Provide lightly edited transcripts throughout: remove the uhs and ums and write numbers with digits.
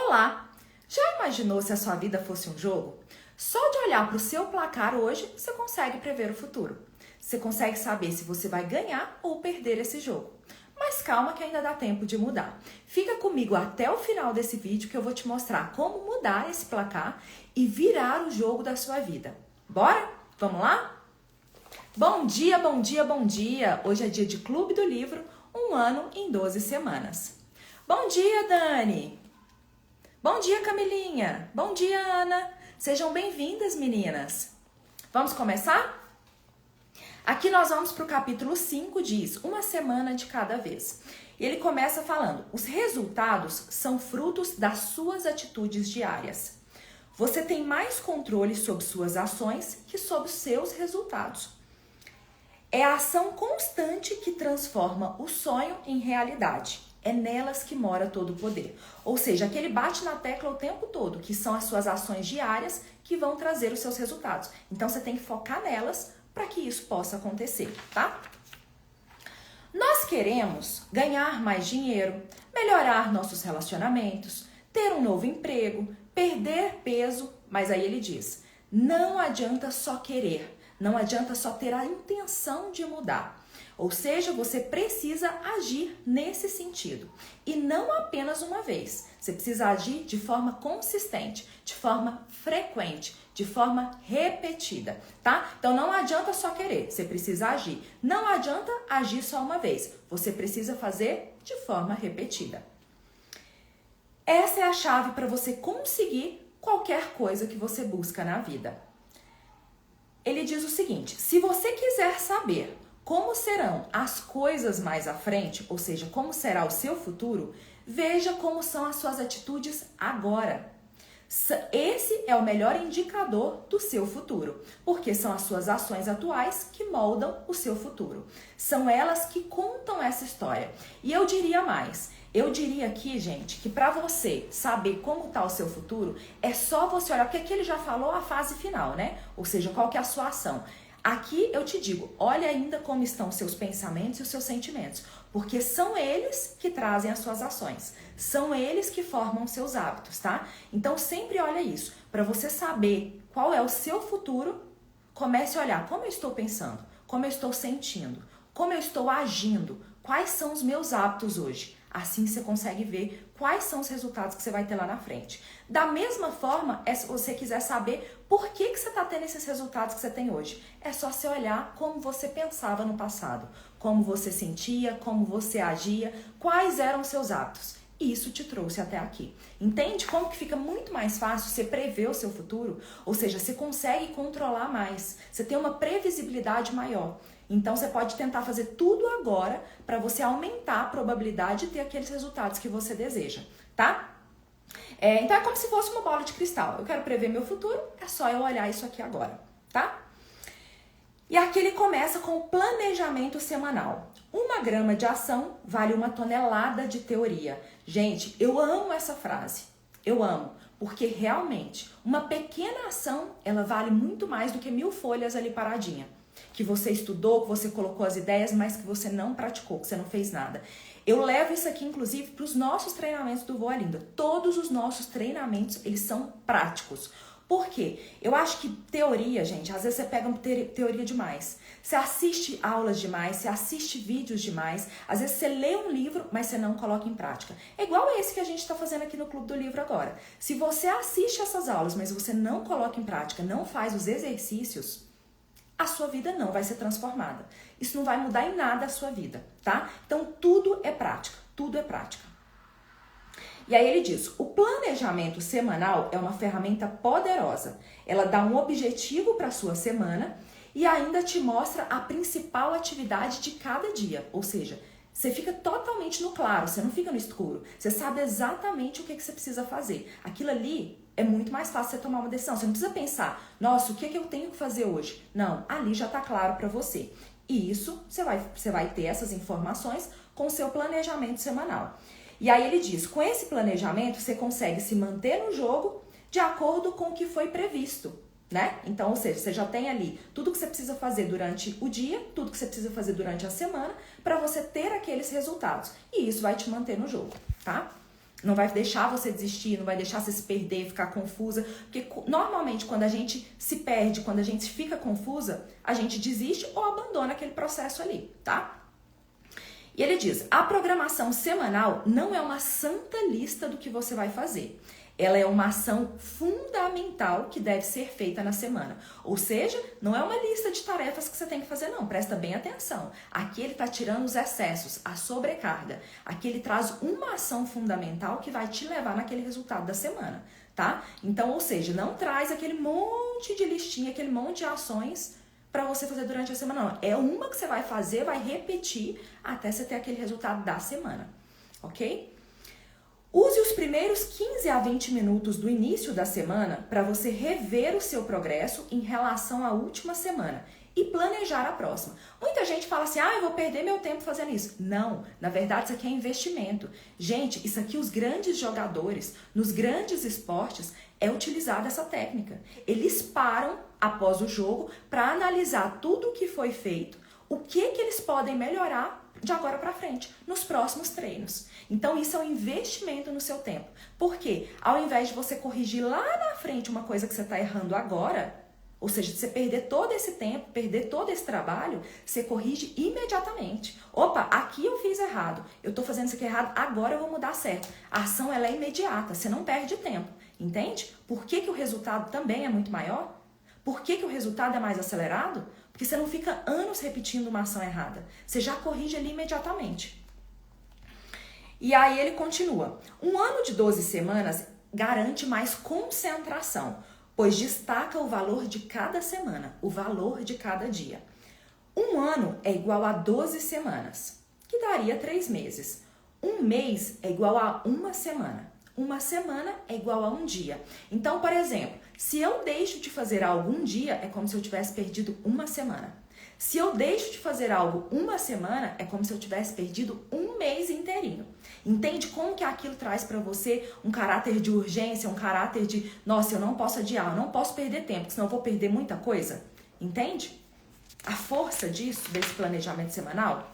Olá! Já imaginou se a sua vida fosse um jogo? Só de olhar para o seu placar hoje, você consegue prever o futuro. Você consegue saber se você vai ganhar ou perder esse jogo. Mas calma que ainda dá tempo de mudar. Fica comigo até o final desse vídeo que eu vou te mostrar como mudar esse placar e virar o jogo da sua vida. Bora? Vamos lá? Bom dia, bom dia, bom dia! Hoje é dia de Clube do Livro, 1 ano em 12 semanas. Bom dia, Dani! Bom dia, Camilinha! Bom dia, Ana! Sejam bem-vindas, meninas! Vamos começar? Aqui nós vamos para o capítulo 5, diz, uma semana de cada vez. E ele começa falando, os resultados são frutos das suas atitudes diárias. Você tem mais controle sobre suas ações que sobre os seus resultados. É a ação constante que transforma o sonho em realidade. É nelas que mora todo o poder. Ou seja, aquele bate na tecla o tempo todo, que são as suas ações diárias que vão trazer os seus resultados. Então você tem que focar nelas para que isso possa acontecer, tá? Nós queremos ganhar mais dinheiro, melhorar nossos relacionamentos, ter um novo emprego, perder peso, mas aí ele diz, não adianta só querer, não adianta só ter a intenção de mudar. Ou seja, você precisa agir nesse sentido. E não apenas uma vez. Você precisa agir de forma consistente, de forma frequente, de forma repetida, tá? Então não adianta só querer, você precisa agir. Não adianta agir só uma vez. Você precisa fazer de forma repetida. Essa é a chave para você conseguir qualquer coisa que você busca na vida. Ele diz o seguinte, se você quiser saber como serão as coisas mais à frente, ou seja, como será o seu futuro, veja como são as suas atitudes agora. Esse é o melhor indicador do seu futuro, porque são as suas ações atuais que moldam o seu futuro. São elas que contam essa história. E eu diria mais, eu diria aqui, gente, que para você saber como está o seu futuro, é só você olhar, porque aqui ele já falou a fase final, né? Ou seja, qual que é a sua ação. Aqui eu te digo, olha ainda como estão os seus pensamentos e os seus sentimentos, porque são eles que trazem as suas ações, são eles que formam os seus hábitos, tá? Então sempre olha isso, para você saber qual é o seu futuro, comece a olhar como eu estou pensando, como eu estou sentindo, como eu estou agindo, quais são os meus hábitos hoje. Assim você consegue ver quais são os resultados que você vai ter lá na frente. Da mesma forma, se você quiser saber por que você está tendo esses resultados que você tem hoje. É só você olhar como você pensava no passado, como você sentia, como você agia, quais eram os seus hábitos. E isso te trouxe até aqui. Entende como que fica muito mais fácil você prever o seu futuro? Ou seja, você consegue controlar mais, você tem uma previsibilidade maior. Então você pode tentar fazer tudo agora para você aumentar a probabilidade de ter aqueles resultados que você deseja, tá? Então é como se fosse uma bola de cristal. Eu quero prever meu futuro, é só eu olhar isso aqui agora, tá? E aqui ele começa com o planejamento semanal. 1 grama de ação vale 1 tonelada de teoria. Gente, eu amo essa frase. Eu amo, porque realmente uma pequena ação, ela vale muito mais do que 1000 folhas ali paradinha. Que você estudou, que você colocou as ideias, mas que você não praticou, que você não fez nada. Eu levo isso aqui, inclusive, para os nossos treinamentos do Voa Linda. Todos os nossos treinamentos, eles são práticos. Por quê? Eu acho que teoria, gente, às vezes você pega teoria demais. Você assiste aulas demais, você assiste vídeos demais. Às vezes você lê um livro, mas você não coloca em prática. É igual esse que a gente está fazendo aqui no Clube do Livro agora. Se você assiste essas aulas, mas você não coloca em prática, não faz os exercícios, a sua vida não vai ser transformada. Isso não vai mudar em nada a sua vida, tá? Então, tudo é prática, tudo é prática. E aí ele diz, o planejamento semanal é uma ferramenta poderosa. Ela dá um objetivo para a sua semana e ainda te mostra a principal atividade de cada dia. Ou seja, você fica totalmente no claro, você não fica no escuro. Você sabe exatamente o que você precisa fazer. Aquilo ali é muito mais fácil você tomar uma decisão. Você não precisa pensar, nossa, o que eu tenho que fazer hoje? Não, ali já está claro para você. E isso, você vai ter essas informações com o seu planejamento semanal. E aí ele diz, com esse planejamento, você consegue se manter no jogo de acordo com o que foi previsto, né? Então, ou seja, você já tem ali tudo que você precisa fazer durante o dia, tudo que você precisa fazer durante a semana, para você ter aqueles resultados. E isso vai te manter no jogo, tá? Não vai deixar você desistir, não vai deixar você se perder, ficar confusa. Porque normalmente quando a gente se perde, quando a gente fica confusa, a gente desiste ou abandona aquele processo ali, tá? E ele diz, a programação semanal não é uma santa lista do que você vai fazer. Ela é uma ação fundamental que deve ser feita na semana. Ou seja, não é uma lista de tarefas que você tem que fazer, não. Presta bem atenção. Aqui ele está tirando os excessos, a sobrecarga. Aqui ele traz uma ação fundamental que vai te levar naquele resultado da semana, tá? Então, ou seja, não traz aquele monte de listinha, aquele monte de ações para você fazer durante a semana, não. É uma que você vai fazer, vai repetir até você ter aquele resultado da semana, ok? Use os primeiros 15 a 20 minutos do início da semana para você rever o seu progresso em relação à última semana e planejar a próxima. Muita gente fala assim, eu vou perder meu tempo fazendo isso. Não, na verdade isso aqui é investimento. Gente, isso aqui os grandes jogadores, nos grandes esportes, é utilizada essa técnica. Eles param após o jogo para analisar tudo o que foi feito, o que eles podem melhorar de agora para frente, nos próximos treinos. Então isso é um investimento no seu tempo. Porque ao invés de você corrigir lá na frente uma coisa que você está errando agora, ou seja, de você perder todo esse tempo, perder todo esse trabalho, você corrige imediatamente. Opa, aqui eu fiz errado, eu estou fazendo isso aqui errado, agora eu vou mudar certo. A ação ela é imediata, você não perde tempo, entende? Por que o resultado também é muito maior? Por que o resultado é mais acelerado? Porque você não fica anos repetindo uma ação errada. Você já corrige ali imediatamente. E aí ele continua. Um ano de 12 semanas garante mais concentração, pois destaca o valor de cada semana, o valor de cada dia. Um ano é igual a 12 semanas, que daria 3 meses. Um mês é igual a uma semana. Uma semana é igual a um dia. Então, por exemplo, se eu deixo de fazer algo um dia, é como se eu tivesse perdido uma semana. Se eu deixo de fazer algo uma semana, é como se eu tivesse perdido um mês inteirinho. Entende como que aquilo traz para você um caráter de urgência, um caráter de, nossa, eu não posso adiar, eu não posso perder tempo, senão eu vou perder muita coisa? Entende? A força disso, desse planejamento semanal?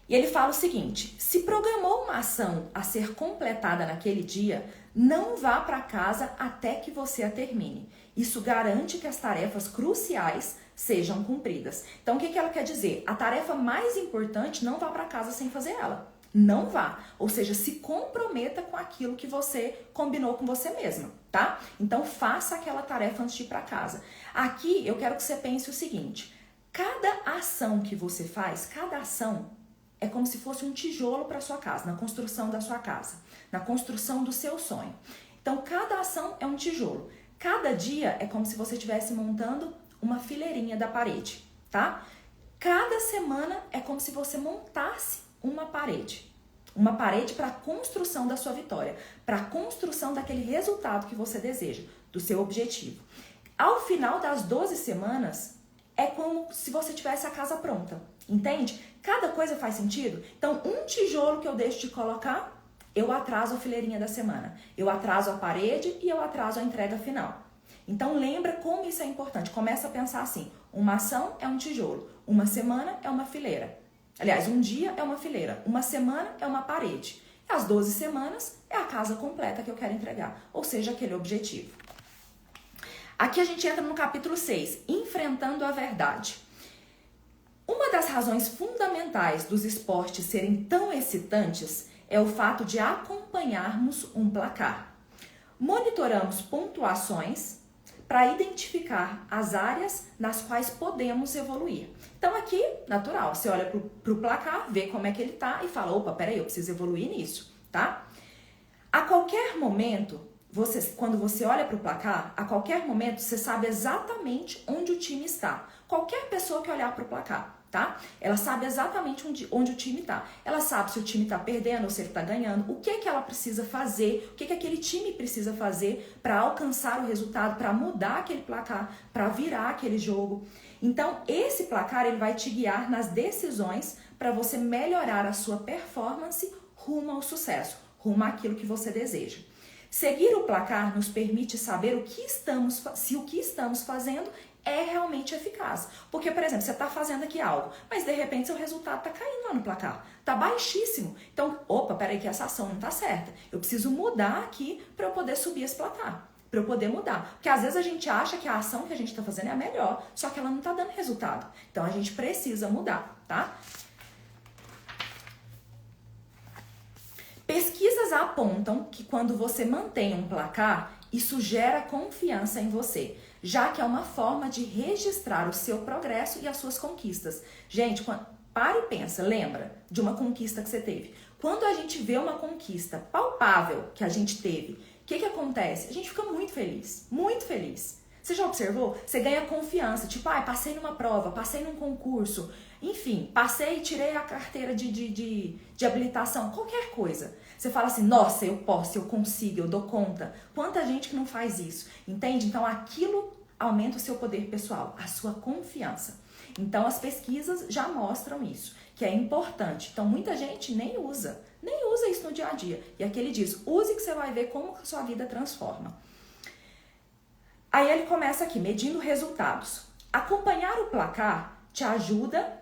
E ele fala o seguinte, se programou uma ação a ser completada naquele dia, não vá para casa até que você a termine. Isso garante que as tarefas cruciais sejam cumpridas. Então, o que ela quer dizer? A tarefa mais importante, não vá para casa sem fazer ela. Não vá. Ou seja, se comprometa com aquilo que você combinou com você mesma, tá? Então, faça aquela tarefa antes de ir para casa. Aqui, eu quero que você pense o seguinte, cada ação que você faz, cada ação é como se fosse um tijolo para sua casa, na construção da sua casa, na construção do seu sonho. Então, cada ação é um tijolo. Cada dia é como se você estivesse montando uma fileirinha da parede, tá? Cada semana é como se você montasse uma parede. Uma parede para a construção da sua vitória, para a construção daquele resultado que você deseja, do seu objetivo. Ao final das 12 semanas, é como se você tivesse a casa pronta, entende? Cada coisa faz sentido? Então, um tijolo que eu deixo de colocar, eu atraso a fileirinha da semana. Eu atraso a parede e eu atraso a entrega final. Então, lembra como isso é importante. Começa a pensar assim, uma ação é um tijolo, uma semana é uma fileira. Aliás, um dia é uma fileira, uma semana é uma parede. E as 12 semanas é a casa completa que eu quero entregar, ou seja, aquele objetivo. Aqui a gente entra no capítulo 6, enfrentando a verdade. Uma das razões fundamentais dos esportes serem tão excitantes é o fato de acompanharmos um placar. Monitoramos pontuações para identificar as áreas nas quais podemos evoluir. Então aqui, natural, você olha para o placar, vê como é que ele tá e fala, opa, peraí, eu preciso evoluir nisso, tá? A qualquer momento, quando você olha para o placar, a qualquer momento você sabe exatamente onde o time está. Qualquer pessoa que olhar para o placar, tá? Ela sabe exatamente onde o time está. Ela sabe se o time está perdendo ou se ele está ganhando, o que ela precisa fazer, o que aquele time precisa fazer para alcançar o resultado, para mudar aquele placar, para virar aquele jogo. Então, esse placar ele vai te guiar nas decisões para você melhorar a sua performance rumo ao sucesso, rumo àquilo que você deseja. Seguir o placar nos permite saber se o que estamos fazendo é realmente eficaz. Porque, por exemplo, você está fazendo aqui algo, mas de repente seu resultado está caindo lá no placar, está baixíssimo. Então, opa, peraí que essa ação não está certa. Eu preciso mudar aqui para eu poder subir esse placar, para eu poder mudar. Porque às vezes a gente acha que a ação que a gente está fazendo é a melhor, só que ela não está dando resultado. Então a gente precisa mudar, tá? Pesquisas apontam que quando você mantém um placar, isso gera confiança em você, já que é uma forma de registrar o seu progresso e as suas conquistas. Gente, para e pensa, lembra de uma conquista que você teve. Quando a gente vê uma conquista palpável que a gente teve, o que acontece? A gente fica muito feliz, muito feliz. Você já observou? Você ganha confiança, tipo, passei numa prova, passei num concurso, enfim, passei e tirei a carteira de habilitação, qualquer coisa. Você fala assim, nossa, eu posso, eu consigo, eu dou conta. Quanta gente que não faz isso, entende? Então aquilo aumenta o seu poder pessoal, a sua confiança. Então as pesquisas já mostram isso, que é importante. Então muita gente nem usa isso no dia a dia. E aqui ele diz, use que você vai ver como a sua vida transforma. Aí ele começa aqui, medindo resultados. Acompanhar o placar te ajuda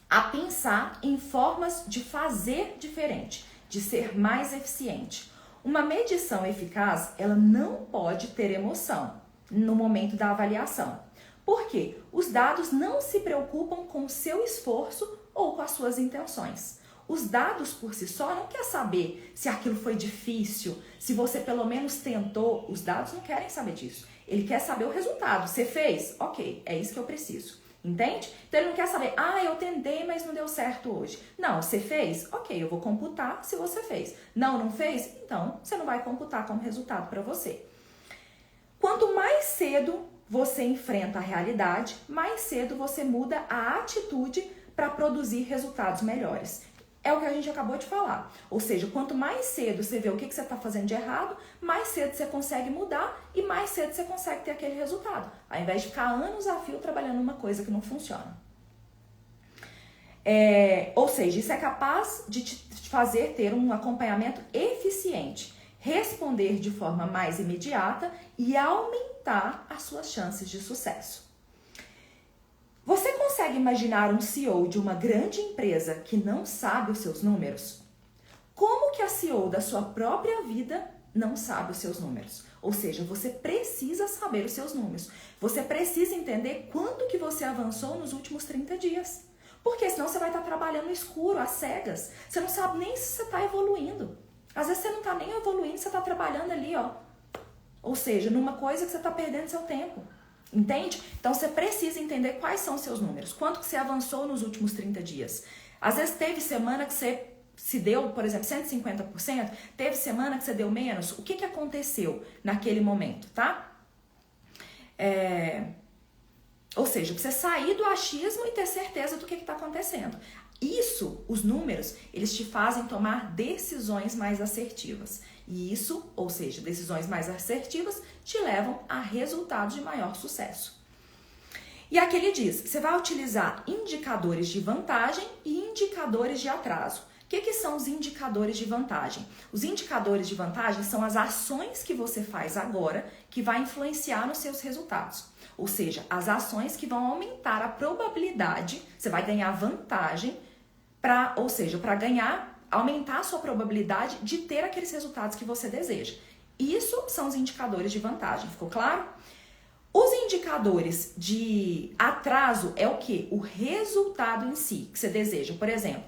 a pensar em formas de fazer diferente, de ser mais eficiente. Uma medição eficaz, ela não pode ter emoção no momento da avaliação. Por quê? Os dados não se preocupam com o seu esforço ou com as suas intenções. Os dados por si só não quer saber se aquilo foi difícil, se você pelo menos tentou. Os dados não querem saber disso. Ele quer saber o resultado. Você fez? Ok, é isso que eu preciso. Entende? Então ele não quer saber, eu tentei, mas não deu certo hoje. Não, você fez? Ok, eu vou computar se você fez. Não fez? Então você não vai computar como resultado para você. Quanto mais cedo você enfrenta a realidade, mais cedo você muda a atitude para produzir resultados melhores. É o que a gente acabou de falar. Ou seja, quanto mais cedo você vê o que você está fazendo de errado, mais cedo você consegue mudar e mais cedo você consegue ter aquele resultado. Ao invés de ficar anos a fio trabalhando numa coisa que não funciona. Ou seja, isso é capaz de te fazer ter um acompanhamento eficiente, responder de forma mais imediata e aumentar as suas chances de sucesso. Você consegue imaginar um CEO de uma grande empresa que não sabe os seus números? Como que a CEO da sua própria vida não sabe os seus números? Ou seja, você precisa saber os seus números. Você precisa entender quanto que você avançou nos últimos 30 dias. Porque senão você vai estar trabalhando no escuro, às cegas. Você não sabe nem se você está evoluindo. Às vezes você não está nem evoluindo, você está trabalhando ali, ó. Ou seja, numa coisa que você está perdendo seu tempo. Entende? Então você precisa entender quais são os seus números. Quanto que você avançou nos últimos 30 dias. Às vezes teve semana que você se deu, por exemplo, 150%. Teve semana que você deu menos. O que aconteceu naquele momento, tá? Ou seja, pra você sair do achismo e ter certeza do que está acontecendo. Isso, os números, eles te fazem tomar decisões mais assertivas. E isso, ou seja, decisões mais assertivas, te levam a resultados de maior sucesso. E aqui ele diz, você vai utilizar indicadores de vantagem e indicadores de atraso. O que são os indicadores de vantagem? Os indicadores de vantagem são as ações que você faz agora que vai influenciar nos seus resultados. Ou seja, as ações que vão aumentar a probabilidade, você vai ganhar vantagem, para aumentar a sua probabilidade de ter aqueles resultados que você deseja. Isso são os indicadores de vantagem, ficou claro? Os indicadores de atraso é o quê? O resultado em si que você deseja. Por exemplo,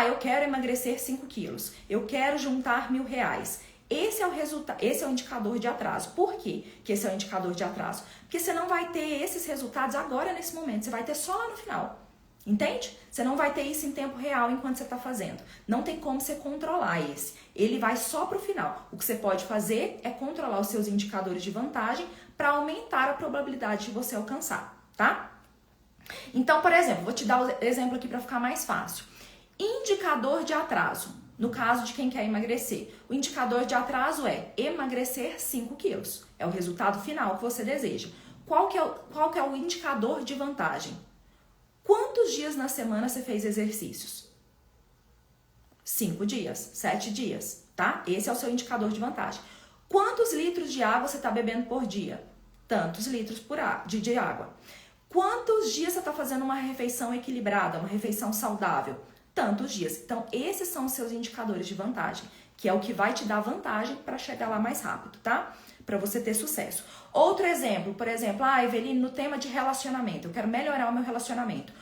eu quero emagrecer 5 quilos, eu quero juntar R$1.000. Esse é o indicador de atraso. Por quê que esse é o indicador de atraso? Porque você não vai ter esses resultados agora, nesse momento, você vai ter só lá no final. Entende? Você não vai ter isso em tempo real enquanto você está fazendo. Não tem como você controlar esse. Ele vai só para o final. O que você pode fazer é controlar os seus indicadores de vantagem para aumentar a probabilidade de você alcançar, tá? Então, por exemplo, vou te dar o exemplo aqui para ficar mais fácil. Indicador de atraso. No caso de quem quer emagrecer, o indicador de atraso é emagrecer 5 quilos. É o resultado final que você deseja. Qual que é o indicador de vantagem? Quantos dias na semana você fez exercícios? 5 dias, 7 dias, tá? Esse é o seu indicador de vantagem. Quantos litros de água você está bebendo por dia? tantos litros de água. Quantos dias você está fazendo uma refeição equilibrada, uma refeição saudável? Tantos dias. Então, esses são os seus indicadores de vantagem, que é o que vai te dar vantagem para chegar lá mais rápido, tá? Para você ter sucesso. Outro exemplo, por exemplo, Eveline, no tema de relacionamento, eu quero melhorar o meu relacionamento.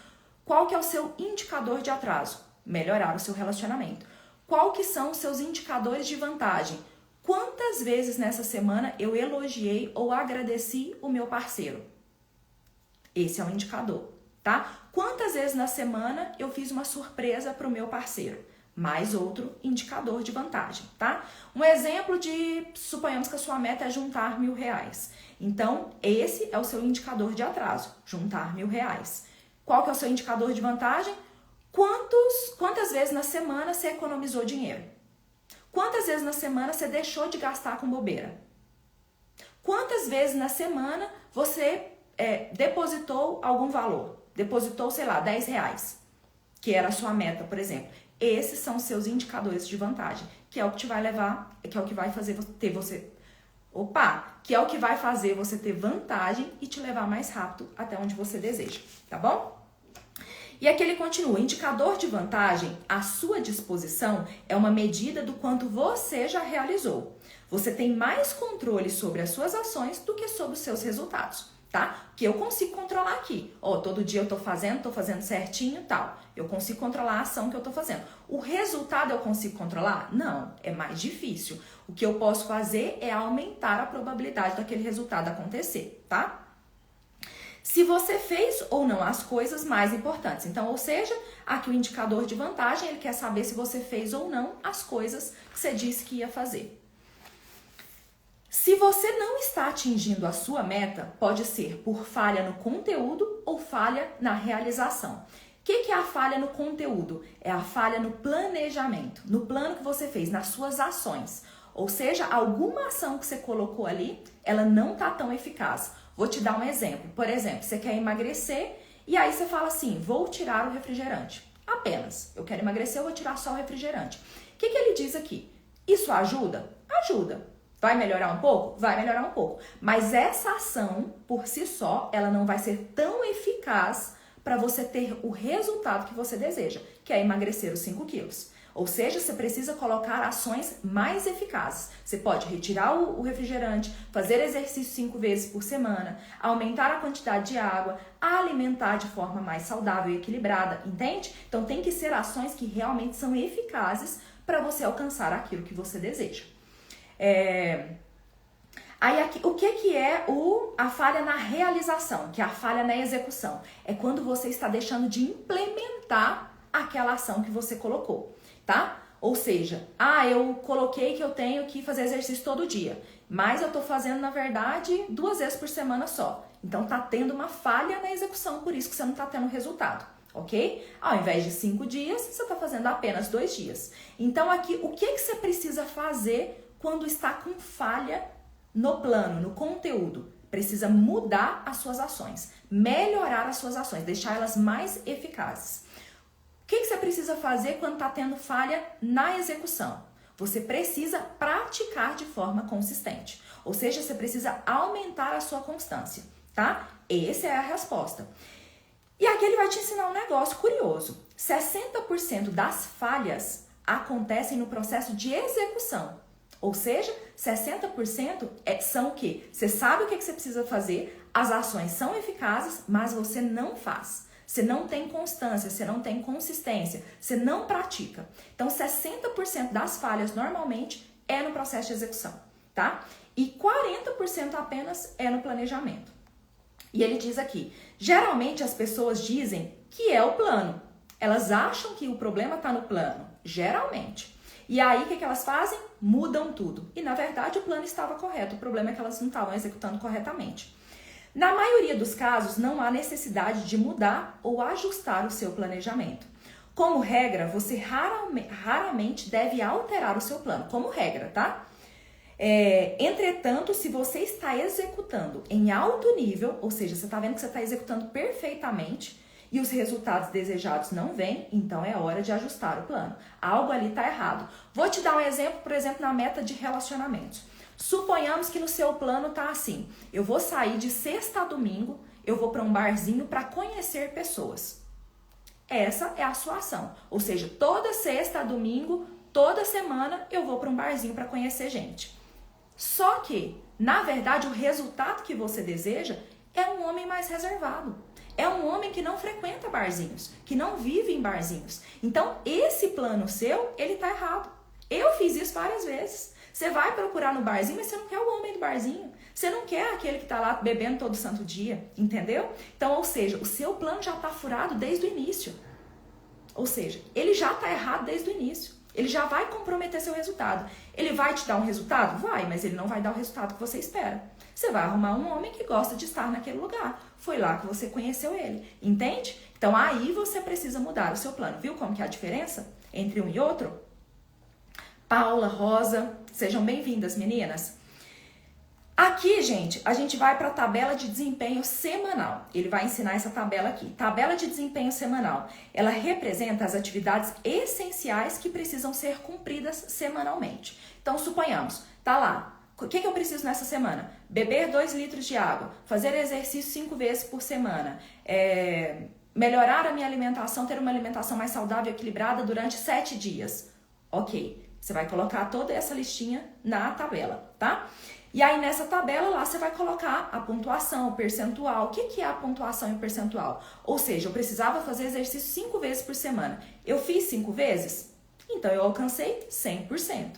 Qual que é o seu indicador de atraso? Melhorar o seu relacionamento. Qual que são os seus indicadores de vantagem? Quantas vezes nessa semana eu elogiei ou agradeci o meu parceiro? Esse é um indicador, tá? Quantas vezes na semana eu fiz uma surpresa para o meu parceiro? Mais outro indicador de vantagem, tá? Um exemplo de, suponhamos que a sua meta é juntar R$1.000. Então, esse é o seu indicador de atraso, juntar R$1.000. Qual que é o seu indicador de vantagem? Quantas vezes na semana você economizou dinheiro? Quantas vezes na semana você deixou de gastar com bobeira? Quantas vezes na semana você depositou algum valor? Depositou, sei lá, R$10, que era a sua meta, por exemplo. Esses são os seus indicadores de vantagem, que é o que te vai levar, que é o que vai fazer que é o que vai fazer você ter vantagem e te levar mais rápido até onde você deseja, tá bom? E aqui ele continua, indicador de vantagem, à sua disposição, é uma medida do quanto você já realizou. Você tem mais controle sobre as suas ações do que sobre os seus resultados, tá? Que eu consigo controlar aqui. Todo dia eu tô fazendo certinho e tal. Eu consigo controlar a ação que eu tô fazendo. O resultado eu consigo controlar? Não, é mais difícil. O que eu posso fazer é aumentar a probabilidade daquele resultado acontecer, tá? Se você fez ou não as coisas mais importantes. Então, ou seja, aqui o indicador de vantagem, ele quer saber se você fez ou não as coisas que você disse que ia fazer. Se você não está atingindo a sua meta, pode ser por falha no conteúdo ou falha na realização. O que é a falha no conteúdo? É a falha no planejamento, no plano que você fez, nas suas ações. Ou seja, alguma ação que você colocou ali, ela não está tão eficaz. Vou te dar um exemplo. Por exemplo, você quer emagrecer e aí você fala assim, vou tirar o refrigerante. Apenas. Eu quero emagrecer, eu vou tirar só o refrigerante. O que ele diz aqui? Isso ajuda? Ajuda. Vai melhorar um pouco? Vai melhorar um pouco. Mas essa ação, por si só, ela não vai ser tão eficaz para você ter o resultado que você deseja, que é emagrecer os 5 quilos. Ou seja, você precisa colocar ações mais eficazes. Você pode retirar o refrigerante, fazer exercício 5 vezes por semana, aumentar a quantidade de água, alimentar de forma mais saudável e equilibrada, entende? Então tem que ser ações que realmente são eficazes para você alcançar aquilo que você deseja. Aí aqui, o que é a falha na realização, que é a falha na execução? É quando você está deixando de implementar aquela ação que você colocou, tá? Ou seja, eu coloquei que eu tenho que fazer exercício todo dia, mas eu tô fazendo, na verdade, 2 vezes por semana só. Então tá tendo uma falha na execução, por isso que você não tá tendo resultado, ok? Ao invés de 5 dias, você tá fazendo apenas 2 dias. Então aqui, o que você precisa fazer quando está com falha no plano, no conteúdo? Precisa mudar as suas ações, melhorar as suas ações, deixar elas mais eficazes. O que você precisa fazer quando está tendo falha na execução? Você precisa praticar de forma consistente. Ou seja, você precisa aumentar a sua constância, tá? Essa é a resposta. E aqui ele vai te ensinar um negócio curioso. 60% das falhas acontecem no processo de execução. Ou seja, 60% são o quê? Você sabe o que você precisa fazer, as ações são eficazes, mas você não faz. Você não tem constância, você não tem consistência, você não pratica. Então, 60% das falhas normalmente é no processo de execução, tá? E 40% apenas é no planejamento. E ele diz aqui, geralmente as pessoas dizem que é o plano. Elas acham que o problema está no plano, geralmente. E aí, o que elas fazem? Mudam tudo. E, na verdade, o plano estava correto. O problema é que elas não estavam executando corretamente. Na maioria dos casos, não há necessidade de mudar ou ajustar o seu planejamento. Como regra, você raramente deve alterar o seu plano. Como regra, tá? Entretanto, se você está executando em alto nível, ou seja, você está vendo que você está executando perfeitamente e os resultados desejados não vêm, então é hora de ajustar o plano. Algo ali está errado. Vou te dar um exemplo, por exemplo, na meta de relacionamentos. Suponhamos que no seu plano tá assim: eu vou sair de sexta a domingo, eu vou para um barzinho para conhecer pessoas. Essa é a sua ação. Ou seja, toda sexta a domingo, toda semana eu vou para um barzinho para conhecer gente. Só que, na verdade, o resultado que você deseja é um homem mais reservado. É um homem que não frequenta barzinhos, que não vive em barzinhos. Então, esse plano seu, ele tá errado. Eu fiz isso várias vezes. Você vai procurar no barzinho, mas você não quer o homem do barzinho. Você não quer aquele que tá lá bebendo todo santo dia, entendeu? Então, ou seja, o seu plano já tá furado desde o início. Ou seja, ele já tá errado desde o início. Ele já vai comprometer seu resultado. Ele vai te dar um resultado? Vai, mas ele não vai dar o resultado que você espera. Você vai arrumar um homem que gosta de estar naquele lugar. Foi lá que você conheceu ele, entende? Então aí você precisa mudar o seu plano. Viu como que é a diferença entre um e outro? Paula, Rosa, sejam bem-vindas, meninas. Aqui, gente, a gente vai para a tabela de desempenho semanal. Ele vai ensinar essa tabela aqui. Tabela de desempenho semanal. Ela representa as atividades essenciais que precisam ser cumpridas semanalmente. Então, suponhamos, tá lá. O que eu preciso nessa semana? Beber 2 litros de água, fazer exercício 5 vezes por semana, melhorar a minha alimentação, ter uma alimentação mais saudável e equilibrada durante 7 dias. Ok, você vai colocar toda essa listinha na tabela, tá? E aí nessa tabela lá você vai colocar a pontuação, o percentual. O que é a pontuação e o percentual? Ou seja, eu precisava fazer exercício 5 vezes por semana. Eu fiz 5 vezes? Então eu alcancei 100%.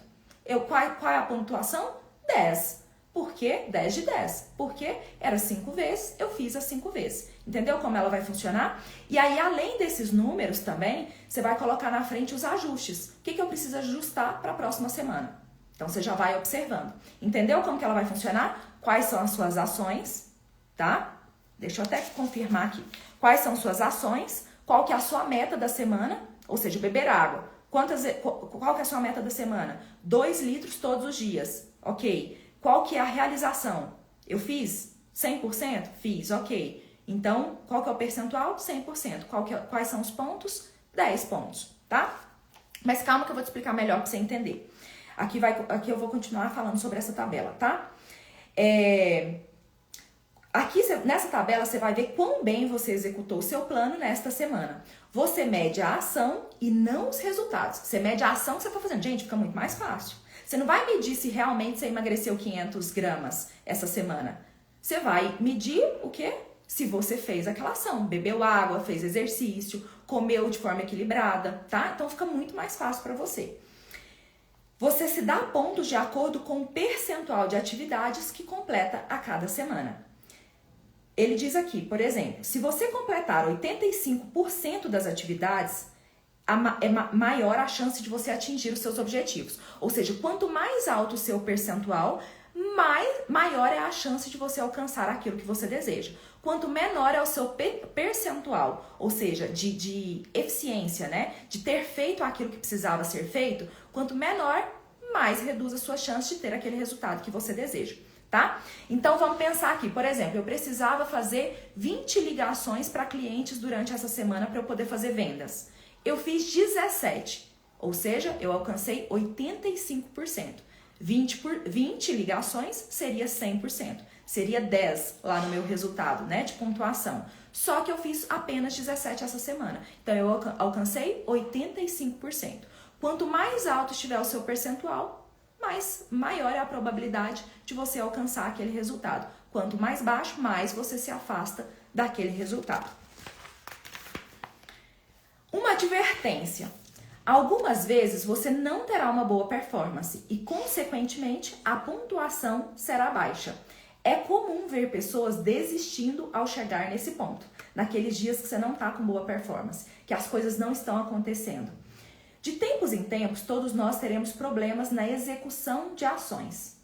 Qual é a pontuação? 10. Por quê? 10 de 10. Porque era 5 vezes, eu fiz as 5 vezes. Entendeu como ela vai funcionar? E aí, além desses números também, você vai colocar na frente os ajustes. O que eu preciso ajustar para a próxima semana? Então, você já vai observando. Entendeu como que ela vai funcionar? Quais são as suas ações, tá? Deixa eu até confirmar aqui. Quais são suas ações? Qual que é a sua meta da semana? Ou seja, beber água. Qual que é a sua meta da semana? 2 litros todos os dias. Ok. Qual que é a realização? Eu fiz 100%? Fiz, ok. Então, qual que é o percentual? 100%. Quais são os pontos? 10 pontos, tá? Mas calma que eu vou te explicar melhor para você entender. Aqui eu vou continuar falando sobre essa tabela, tá? Aqui nessa tabela você vai ver quão bem você executou o seu plano nesta semana. Você mede a ação e não os resultados. Você mede a ação que você está fazendo. Gente, fica muito mais fácil. Você não vai medir se realmente você emagreceu 500 gramas essa semana. Você vai medir o quê? Se você fez aquela ação. Bebeu água, fez exercício, comeu de forma equilibrada, tá? Então fica muito mais fácil para você. Você se dá pontos de acordo com o percentual de atividades que completa a cada semana. Ele diz aqui, por exemplo, se você completar 85% das atividades, é maior a chance de você atingir os seus objetivos. Ou seja, quanto mais alto o seu percentual, maior é a chance de você alcançar aquilo que você deseja. Quanto menor é o seu percentual, ou seja, de eficiência, né? De ter feito aquilo que precisava ser feito, quanto menor, mais reduz a sua chance de ter aquele resultado que você deseja, tá? Então vamos pensar aqui, por exemplo, eu precisava fazer 20 ligações para clientes durante essa semana para eu poder fazer vendas. Eu fiz 17, ou seja, eu alcancei 85%. 20 ligações seria 100%. Seria 10 lá no meu resultado, né, de pontuação. Só que eu fiz apenas 17 essa semana. Então, eu alcancei 85%. Quanto mais alto estiver o seu percentual, maior é a probabilidade de você alcançar aquele resultado. Quanto mais baixo, mais você se afasta daquele resultado. Uma advertência. Algumas vezes você não terá uma boa performance e, consequentemente, a pontuação será baixa. É comum ver pessoas desistindo ao chegar nesse ponto, naqueles dias que você não está com boa performance, que as coisas não estão acontecendo. De tempos em tempos, todos nós teremos problemas na execução de ações.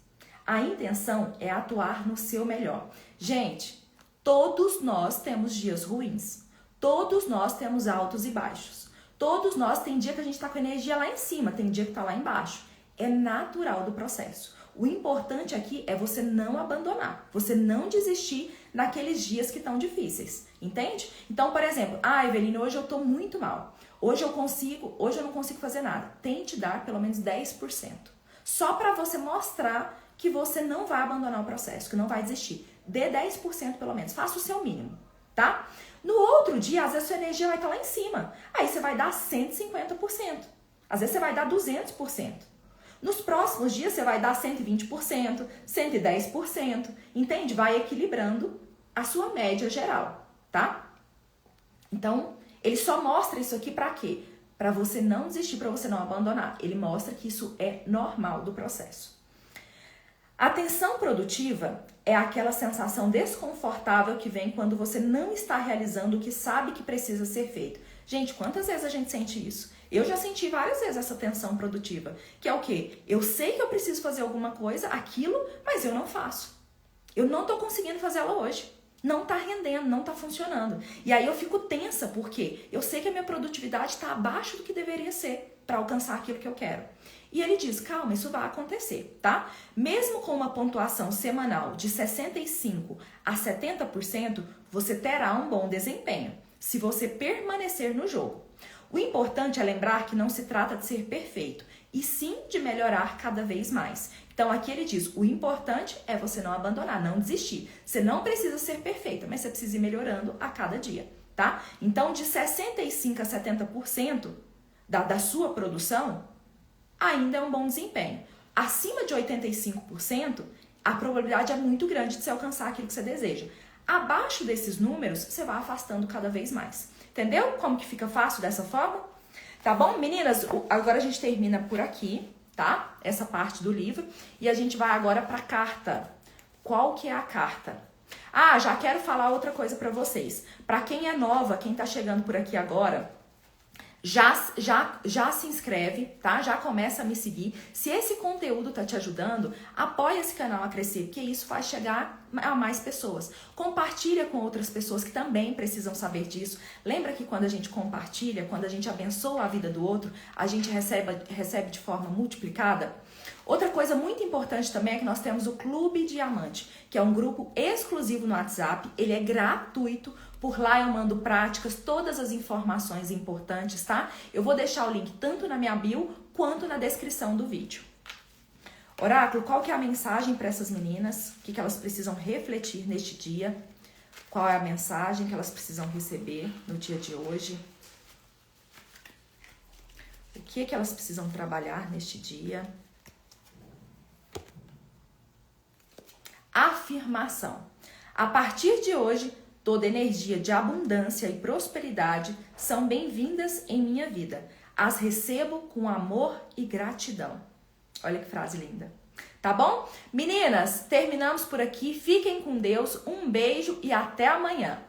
A intenção é atuar no seu melhor. Gente, todos nós temos dias ruins. Todos nós temos altos e baixos. Todos nós, tem dia que a gente está com a energia lá em cima, tem dia que está lá embaixo. É natural do processo. O importante aqui é você não abandonar, você não desistir naqueles dias que estão difíceis, entende? Então, por exemplo, Eveline, hoje eu estou muito mal. Hoje eu não consigo fazer nada. Tente dar pelo menos 10%. Só para você mostrar que você não vai abandonar o processo, que não vai desistir. Dê 10% pelo menos, faça o seu mínimo, tá? No outro dia, às vezes a sua energia vai estar lá em cima. Aí você vai dar 150%. Às vezes você vai dar 200%. Nos próximos dias você vai dar 120%, 110%, entende? Vai equilibrando a sua média geral, tá? Então, ele só mostra isso aqui pra quê? Pra você não desistir, pra você não abandonar. Ele mostra que isso é normal do processo. A tensão produtiva é aquela sensação desconfortável que vem quando você não está realizando o que sabe que precisa ser feito. Gente, quantas vezes a gente sente isso? Eu já senti várias vezes essa tensão produtiva, que é o quê? Eu sei que eu preciso fazer alguma coisa, aquilo, mas eu não faço. Eu não tô conseguindo fazer ela hoje. Não tá rendendo, não tá funcionando. E aí eu fico tensa, porque eu sei que a minha produtividade está abaixo do que deveria ser para alcançar aquilo que eu quero. E ele diz, calma, isso vai acontecer, tá? Mesmo com uma pontuação semanal de 65% a 70%, você terá um bom desempenho, se você permanecer no jogo. O importante é lembrar que não se trata de ser perfeito, e sim de melhorar cada vez mais. Então aqui ele diz, o importante é você não abandonar, não desistir. Você não precisa ser perfeita, mas você precisa ir melhorando a cada dia, tá? Então de 65% a 70% da sua produção, ainda é um bom desempenho. Acima de 85%, a probabilidade é muito grande de você alcançar aquilo que você deseja. Abaixo desses números, você vai afastando cada vez mais. Entendeu como que fica fácil dessa forma? Tá bom? Meninas, agora a gente termina por aqui, tá? Essa parte do livro. E a gente vai agora para a carta. Qual que é a carta? Ah, já quero falar outra coisa para vocês. Para quem é nova, quem tá chegando por aqui agora, já se inscreve, tá? Já começa a me seguir. Se esse conteúdo tá te ajudando, apoia esse canal a crescer, porque isso faz chegar a mais pessoas. Compartilha com outras pessoas que também precisam saber disso. Lembra que quando a gente compartilha, quando a gente abençoa a vida do outro, a gente recebe de forma multiplicada? Outra coisa muito importante também é que nós temos o Clube Diamante, que é um grupo exclusivo no WhatsApp. Ele é gratuito. Por lá eu mando práticas, todas as informações importantes, tá? Eu vou deixar o link tanto na minha bio quanto na descrição do vídeo. Oráculo, qual que é a mensagem para essas meninas? O que elas precisam refletir neste dia? Qual é a mensagem que elas precisam receber no dia de hoje? O que elas precisam trabalhar neste dia? Afirmação. A partir de hoje, toda energia de abundância e prosperidade são bem-vindas em minha vida. As recebo com amor e gratidão. Olha que frase linda. Tá bom? Meninas, terminamos por aqui. Fiquem com Deus. Um beijo e até amanhã.